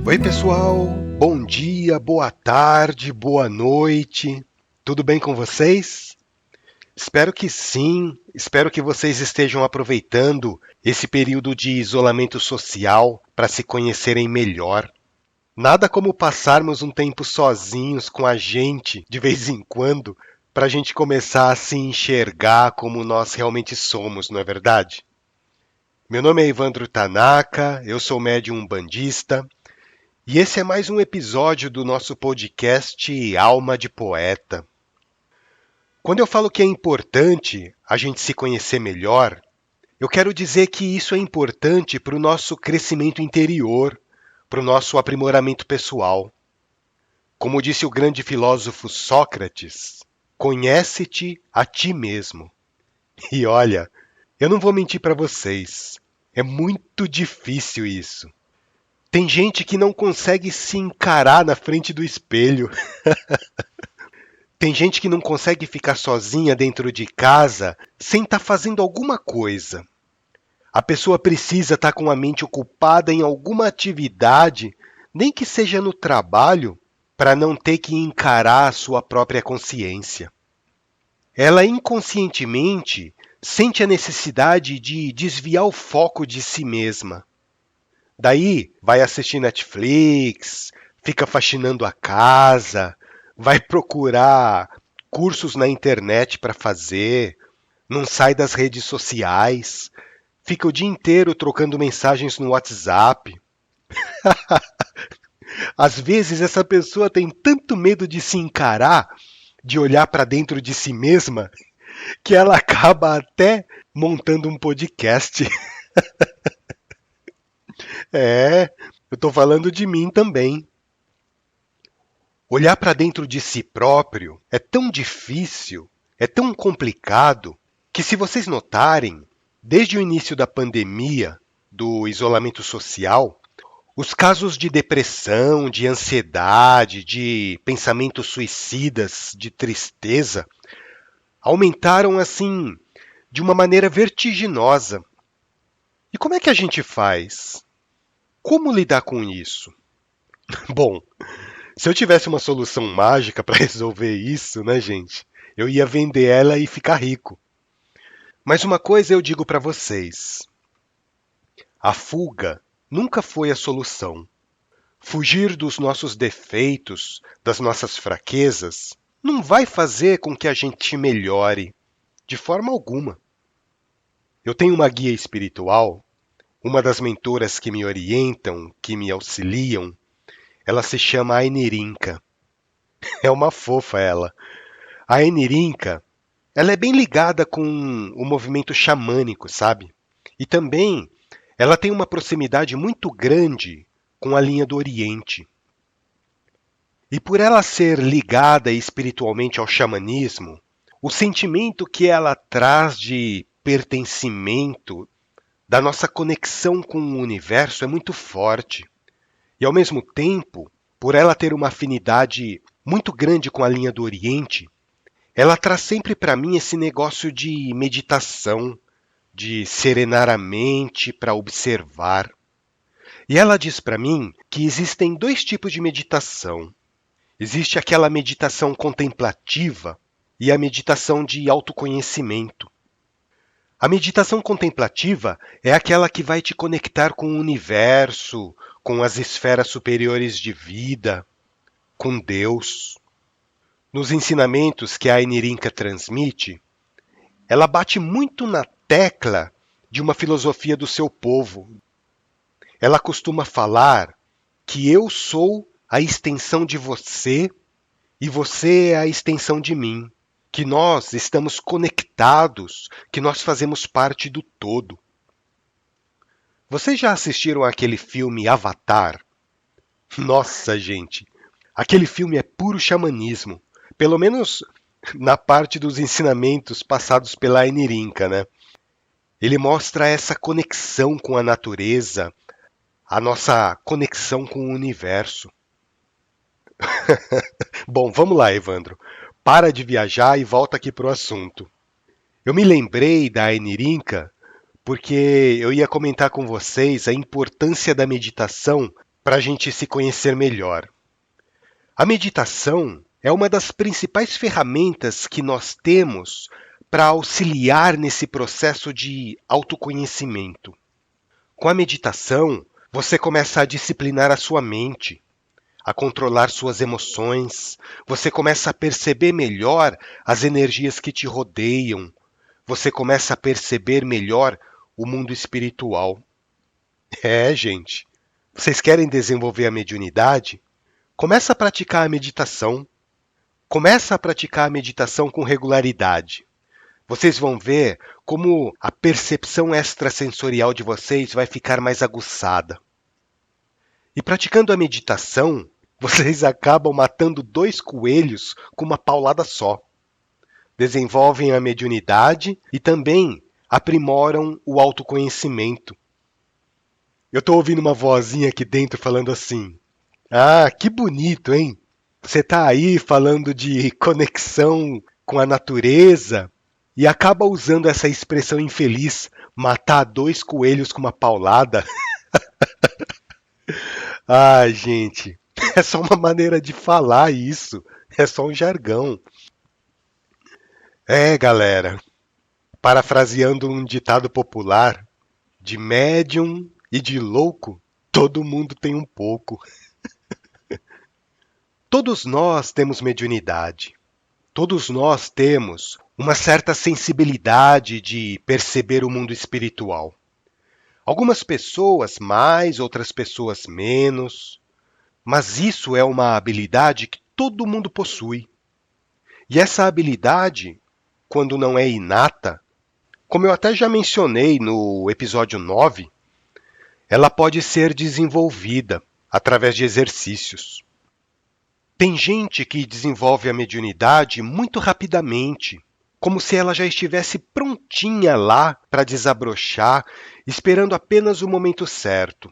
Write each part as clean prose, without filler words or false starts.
Oi, pessoal. Bom dia, boa tarde, boa noite. Tudo bem com vocês? Espero que sim. Espero que vocês estejam aproveitando esse período de isolamento social para se conhecerem melhor. Nada como passarmos um tempo sozinhos com a gente de vez em quando para a gente começar a se enxergar como nós realmente somos, não é verdade? Meu nome é Evandro Tanaka, eu sou médium umbandista. E esse é mais um episódio do nosso podcast Alma de Poeta. Quando eu falo que é importante a gente se conhecer melhor, eu quero dizer que isso é importante para o nosso crescimento interior, para o nosso aprimoramento pessoal. Como disse o grande filósofo Sócrates, conhece-te a ti mesmo. E olha, eu não vou mentir para vocês, é muito difícil isso. Tem gente que não consegue se encarar na frente do espelho. Tem gente que não consegue ficar sozinha dentro de casa sem estar fazendo alguma coisa. A pessoa precisa estar com a mente ocupada em alguma atividade, nem que seja no trabalho, para não ter que encarar a sua própria consciência. Ela inconscientemente sente a necessidade de desviar o foco de si mesma. Daí vai assistir Netflix, fica faxinando a casa, vai procurar cursos na internet para fazer, não sai das redes sociais, fica o dia inteiro trocando mensagens no WhatsApp. Às vezes essa pessoa tem tanto medo de se encarar, de olhar para dentro de si mesma, que ela acaba até montando um podcast. É, eu estou falando de mim também. Olhar para dentro de si próprio é tão difícil, é tão complicado, que se vocês notarem, desde o início da pandemia, do isolamento social, os casos de depressão, de ansiedade, de pensamentos suicidas, de tristeza, aumentaram assim de uma maneira vertiginosa. E como é que a gente faz? Como lidar com isso? Bom, se eu tivesse uma solução mágica para resolver isso, né, gente? Eu ia vender ela e ficar rico. Mas uma coisa eu digo para vocês: a fuga nunca foi a solução. Fugir dos nossos defeitos, das nossas fraquezas, não vai fazer com que a gente melhore, de forma alguma. Eu tenho uma guia espiritual, uma das mentoras que me orientam, que me auxiliam, ela se chama Aenirinka. É uma fofa ela. A Aenirinka, ela é bem ligada com o movimento xamânico, sabe? E também ela tem uma proximidade muito grande com a linha do Oriente. E por ela ser ligada espiritualmente ao xamanismo, o sentimento que ela traz de pertencimento, da nossa conexão com o universo é muito forte. E ao mesmo tempo, por ela ter uma afinidade muito grande com a linha do Oriente, ela traz sempre para mim esse negócio de meditação, de serenar a mente para observar. E ela diz para mim que existem dois tipos de meditação. Existe aquela meditação contemplativa e a meditação de autoconhecimento. A meditação contemplativa é aquela que vai te conectar com o universo, com as esferas superiores de vida, com Deus. Nos ensinamentos que a Aenirinka transmite, ela bate muito na tecla de uma filosofia do seu povo. Ela costuma falar que eu sou a extensão de você e você é a extensão de mim, que nós estamos conectados, que nós fazemos parte do todo. Vocês já assistiram aquele filme Avatar? Nossa, gente, aquele filme é puro xamanismo, pelo menos na parte dos ensinamentos passados pela Aenirinka, né? Ele mostra essa conexão com a natureza, a nossa conexão com o universo. Bom, vamos lá, Evandro. Para de viajar e volta aqui para o assunto. Eu me lembrei da Aenirinka porque eu ia comentar com vocês a importância da meditação para a gente se conhecer melhor. A meditação é uma das principais ferramentas que nós temos para auxiliar nesse processo de autoconhecimento. Com a meditação, você começa a disciplinar a sua mente, a controlar suas emoções, você começa a perceber melhor as energias que te rodeiam, você começa a perceber melhor o mundo espiritual. Gente, vocês querem desenvolver a mediunidade? Começa a praticar a meditação. Começa a praticar a meditação com regularidade. Vocês vão ver como a percepção extrasensorial de vocês vai ficar mais aguçada. E praticando a meditação, vocês acabam matando 2 coelhos com uma paulada só. Desenvolvem a mediunidade e também aprimoram o autoconhecimento. Eu estou ouvindo uma vozinha aqui dentro falando assim: "Ah, que bonito, hein? Você está aí falando de conexão com a natureza e acaba usando essa expressão infeliz, matar 2 coelhos com uma paulada." Ai, gente, é só uma maneira de falar isso. É só um jargão. Galera, parafraseando um ditado popular, de médium e de louco, todo mundo tem um pouco. Todos nós temos mediunidade. Todos nós temos uma certa sensibilidade de perceber o mundo espiritual. Algumas pessoas mais, outras pessoas menos, mas isso é uma habilidade que todo mundo possui. E essa habilidade, quando não é inata, como eu até já mencionei no episódio 9, ela pode ser desenvolvida através de exercícios. Tem gente que desenvolve a mediunidade muito rapidamente, como se ela já estivesse prontinha lá para desabrochar, esperando apenas o momento certo.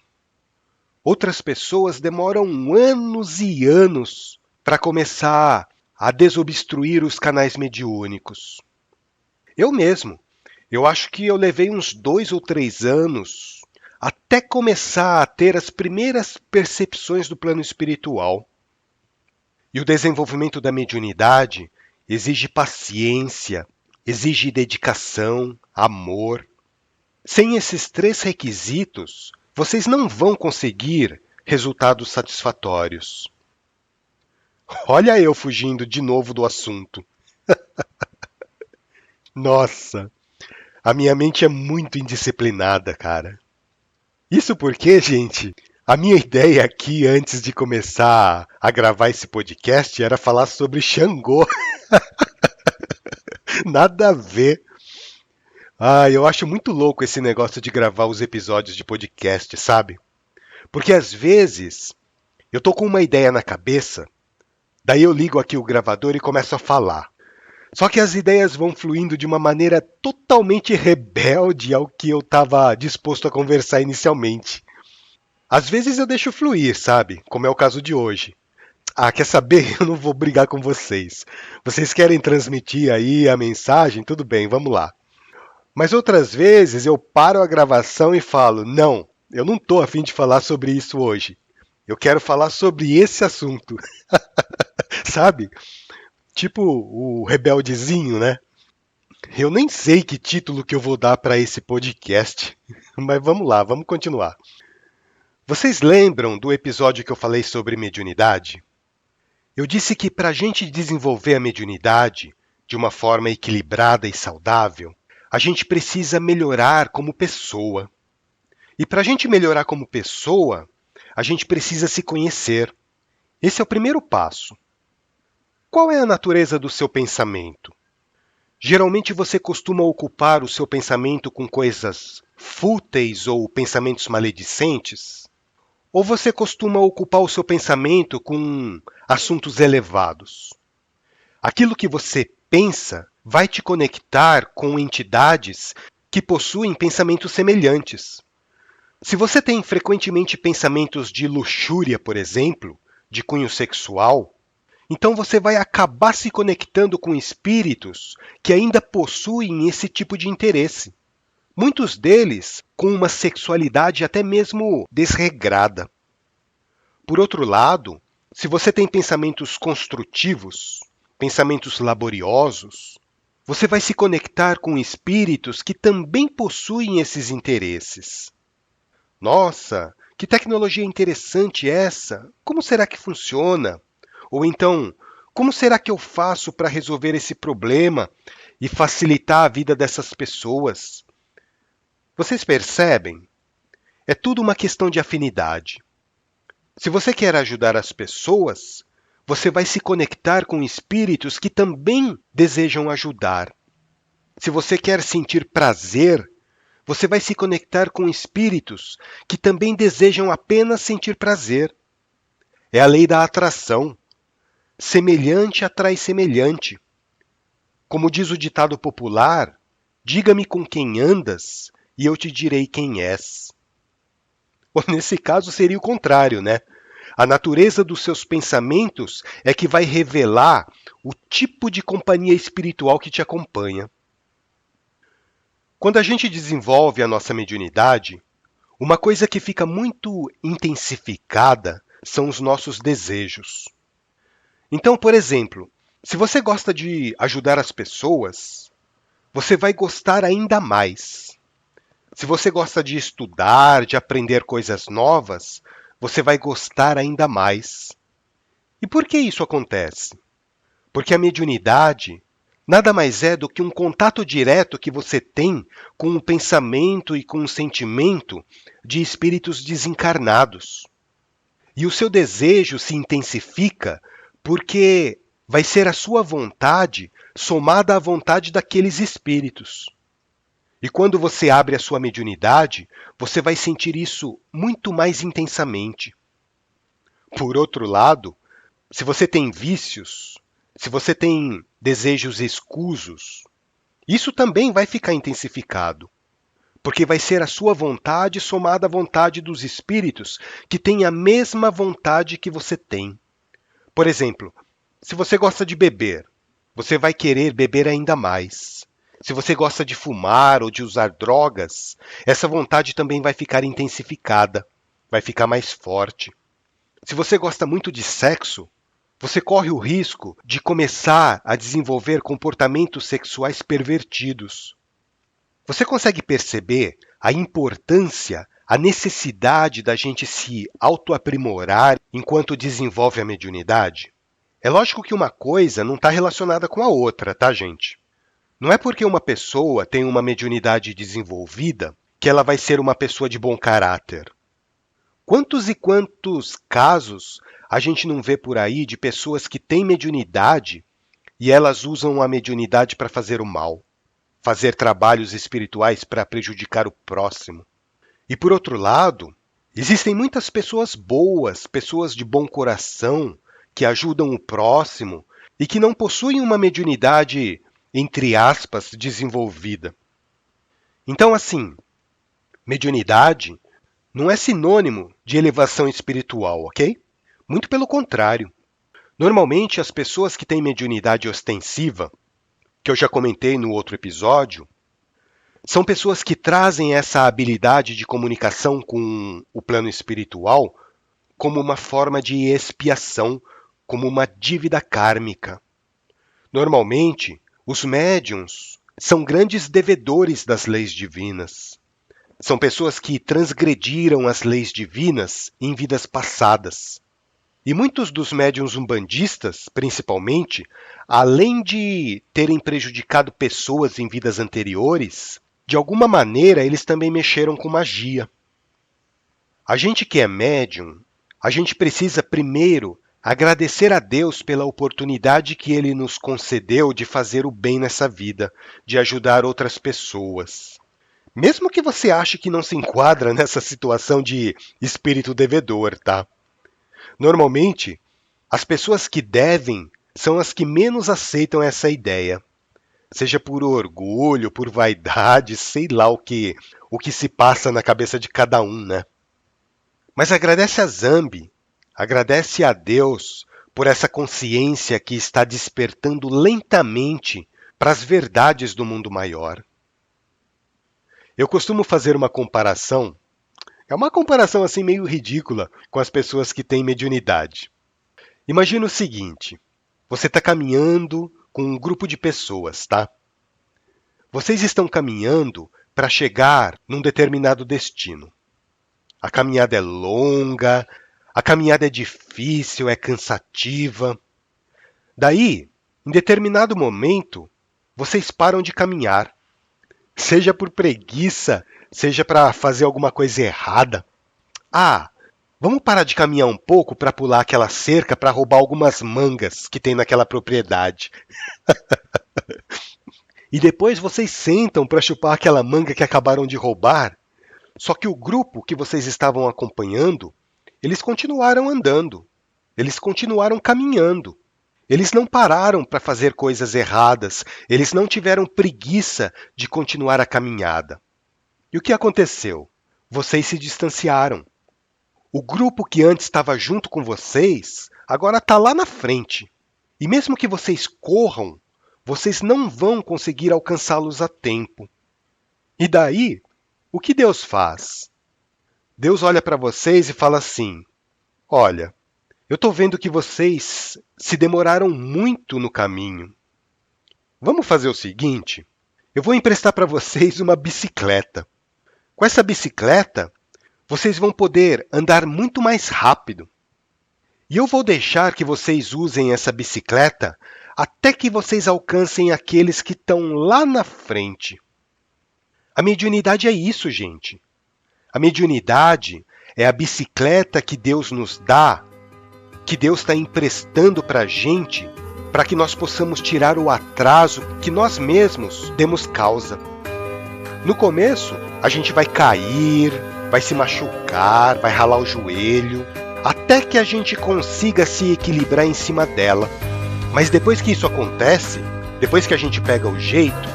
Outras pessoas demoram anos e anos para começar a desobstruir os canais mediúnicos. Eu acho que eu levei uns 2 ou 3 anos até começar a ter as primeiras percepções do plano espiritual. E o desenvolvimento da mediunidade exige paciência, exige dedicação, amor. Sem esses 3 requisitos, vocês não vão conseguir resultados satisfatórios. Olha eu fugindo de novo do assunto. Nossa, a minha mente é muito indisciplinada, cara. Isso porque, gente, a minha ideia aqui, antes de começar a gravar esse podcast, era falar sobre Xangô. Nada a ver. Eu acho muito louco esse negócio de gravar os episódios de podcast, sabe? Porque às vezes eu tô com uma ideia na cabeça, daí eu ligo aqui o gravador e começo a falar. Só que as ideias vão fluindo de uma maneira totalmente rebelde ao que eu estava disposto a conversar inicialmente. Às vezes eu deixo fluir, sabe? Como é o caso de hoje. Quer saber? Eu não vou brigar com vocês. Vocês querem transmitir aí a mensagem? Tudo bem, vamos lá. Mas outras vezes eu paro a gravação e falo: não, eu não estou a fim de falar sobre isso hoje. Eu quero falar sobre esse assunto. Sabe? Tipo o rebeldezinho, né? Eu nem sei que título que eu vou dar para esse podcast, mas vamos lá, vamos continuar. Vocês lembram do episódio que eu falei sobre mediunidade? Eu disse que para a gente desenvolver a mediunidade de uma forma equilibrada e saudável, a gente precisa melhorar como pessoa. E para a gente melhorar como pessoa, a gente precisa se conhecer. Esse é o primeiro passo. Qual é a natureza do seu pensamento? Geralmente você costuma ocupar o seu pensamento com coisas fúteis ou pensamentos maledicentes? Ou você costuma ocupar o seu pensamento com assuntos elevados? Aquilo que você pensa vai te conectar com entidades que possuem pensamentos semelhantes. Se você tem frequentemente pensamentos de luxúria, por exemplo, de cunho sexual, então você vai acabar se conectando com espíritos que ainda possuem esse tipo de interesse. Muitos deles com uma sexualidade até mesmo desregrada. por outro lado, se você tem pensamentos construtivos, pensamentos laboriosos, você vai se conectar com espíritos que também possuem esses interesses. Nossa, que tecnologia interessante essa! Como será que funciona? Ou então, como será que eu faço para resolver esse problema e facilitar a vida dessas pessoas? Vocês percebem? É tudo uma questão de afinidade. Se você quer ajudar as pessoas, você vai se conectar com espíritos que também desejam ajudar. Se você quer sentir prazer, você vai se conectar com espíritos que também desejam apenas sentir prazer. É a lei da atração. Semelhante atrai semelhante. Como diz o ditado popular, diga-me com quem andas e eu te direi quem és. Ou nesse caso seria o contrário, né? A natureza dos seus pensamentos é que vai revelar o tipo de companhia espiritual que te acompanha. Quando a gente desenvolve a nossa mediunidade, uma coisa que fica muito intensificada são os nossos desejos. Então, por exemplo, se você gosta de ajudar as pessoas, você vai gostar ainda mais. Se você gosta de estudar, de aprender coisas novas, você vai gostar ainda mais. E por que isso acontece? Porque a mediunidade nada mais é do que um contato direto que você tem com o pensamento e com o sentimento de espíritos desencarnados. E o seu desejo se intensifica porque vai ser a sua vontade somada à vontade daqueles espíritos. E quando você abre a sua mediunidade, você vai sentir isso muito mais intensamente. Por outro lado, se você tem vícios, se você tem desejos escusos, isso também vai ficar intensificado, porque vai ser a sua vontade somada à vontade dos espíritos que têm a mesma vontade que você tem. Por exemplo, se você gosta de beber, você vai querer beber ainda mais. Se você gosta de fumar ou de usar drogas, essa vontade também vai ficar intensificada, vai ficar mais forte. Se você gosta muito de sexo, você corre o risco de começar a desenvolver comportamentos sexuais pervertidos. Você consegue perceber a importância, a necessidade da gente se autoaprimorar enquanto desenvolve a mediunidade? É lógico que uma coisa não está relacionada com a outra, tá, gente? Não é porque uma pessoa tem uma mediunidade desenvolvida que ela vai ser uma pessoa de bom caráter. Quantos e quantos casos a gente não vê por aí de pessoas que têm mediunidade e elas usam a mediunidade para fazer o mal, fazer trabalhos espirituais para prejudicar o próximo? E por outro lado, existem muitas pessoas boas, pessoas de bom coração, que ajudam o próximo e que não possuem uma mediunidade, entre aspas, desenvolvida. Então, assim, mediunidade não é sinônimo de elevação espiritual, ok? Muito pelo contrário. Normalmente, as pessoas que têm mediunidade ostensiva, que eu já comentei no outro episódio, são pessoas que trazem essa habilidade de comunicação com o plano espiritual como uma forma de expiação, como uma dívida kármica. Normalmente, os médiuns são grandes devedores das leis divinas. São pessoas que transgrediram as leis divinas em vidas passadas. E muitos dos médiuns umbandistas, principalmente, além de terem prejudicado pessoas em vidas anteriores, de alguma maneira eles também mexeram com magia. A gente que é médium, a gente precisa primeiro agradecer a Deus pela oportunidade que Ele nos concedeu de fazer o bem nessa vida, de ajudar outras pessoas. Mesmo que você ache que não se enquadra nessa situação de espírito devedor, tá? Normalmente, as pessoas que devem são as que menos aceitam essa ideia. Seja por orgulho, por vaidade, sei lá o que se passa na cabeça de cada um, né? Mas agradece a Zambi, agradece a Deus por essa consciência que está despertando lentamente para as verdades do mundo maior. Eu costumo fazer uma comparação É uma comparação assim meio ridícula com as pessoas que têm mediunidade. Imagina o seguinte, você está caminhando com um grupo de pessoas, tá? Vocês estão caminhando para chegar num determinado destino. A caminhada é longa, a caminhada é difícil, é cansativa. Daí, em determinado momento, vocês param de caminhar. Seja por preguiça, seja para fazer alguma coisa errada. Ah, vamos parar de caminhar um pouco para pular aquela cerca para roubar algumas mangas que tem naquela propriedade. E depois vocês sentam para chupar aquela manga que acabaram de roubar. Só que o grupo que vocês estavam acompanhando, eles continuaram andando. Eles continuaram caminhando. Eles não pararam para fazer coisas erradas. Eles não tiveram preguiça de continuar a caminhada. E o que aconteceu? Vocês se distanciaram. O grupo que antes estava junto com vocês, agora está lá na frente. E mesmo que vocês corram, vocês não vão conseguir alcançá-los a tempo. E daí, o que Deus faz? Deus olha para vocês e fala assim, olha, eu estou vendo que vocês se demoraram muito no caminho. Vamos fazer o seguinte, eu vou emprestar para vocês uma bicicleta. Com essa bicicleta, vocês vão poder andar muito mais rápido. E eu vou deixar que vocês usem essa bicicleta até que vocês alcancem aqueles que estão lá na frente. A mediunidade é isso, gente. A mediunidade é a bicicleta que Deus nos dá, que Deus está emprestando para a gente, para que nós possamos tirar o atraso que nós mesmos demos causa. No começo, a gente vai cair, vai se machucar, vai ralar o joelho, até que a gente consiga se equilibrar em cima dela. Mas depois que isso acontece, depois que a gente pega o jeito,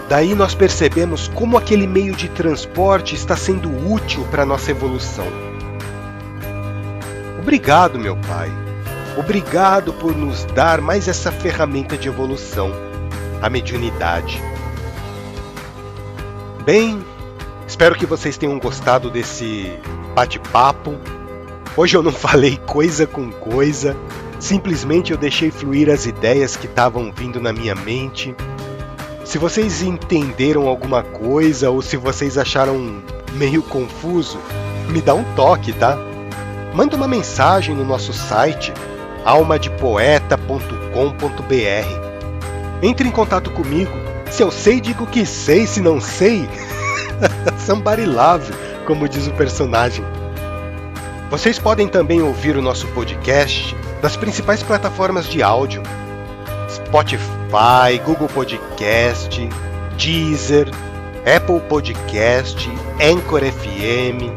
daí nós percebemos como aquele meio de transporte está sendo útil para a nossa evolução. Obrigado, meu Pai. Obrigado por nos dar mais essa ferramenta de evolução, a mediunidade. Bem, espero que vocês tenham gostado desse bate-papo. Hoje eu não falei coisa com coisa, simplesmente eu deixei fluir as ideias que estavam vindo na minha mente. Se vocês entenderam alguma coisa ou se vocês acharam meio confuso, me dá um toque, tá? Manda uma mensagem no nosso site almadepoeta.com.br. Entre em contato comigo. Se eu sei, digo que sei. Se não sei, somebody love, como diz o personagem. Vocês podem também ouvir o nosso podcast nas principais plataformas de áudio: Spotify, Google Podcast, Deezer, Apple Podcast, Anchor FM,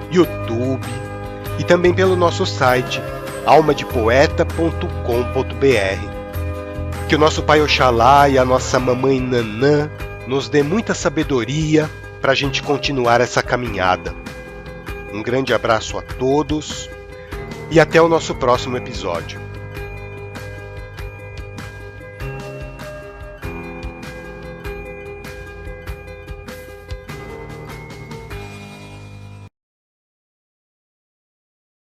YouTube e também pelo nosso site almadepoeta.com.br. Que o nosso Pai Oxalá e a nossa Mamãe Nanã nos dê muita sabedoria para a gente continuar essa caminhada. Um grande abraço a todos e até o nosso próximo episódio.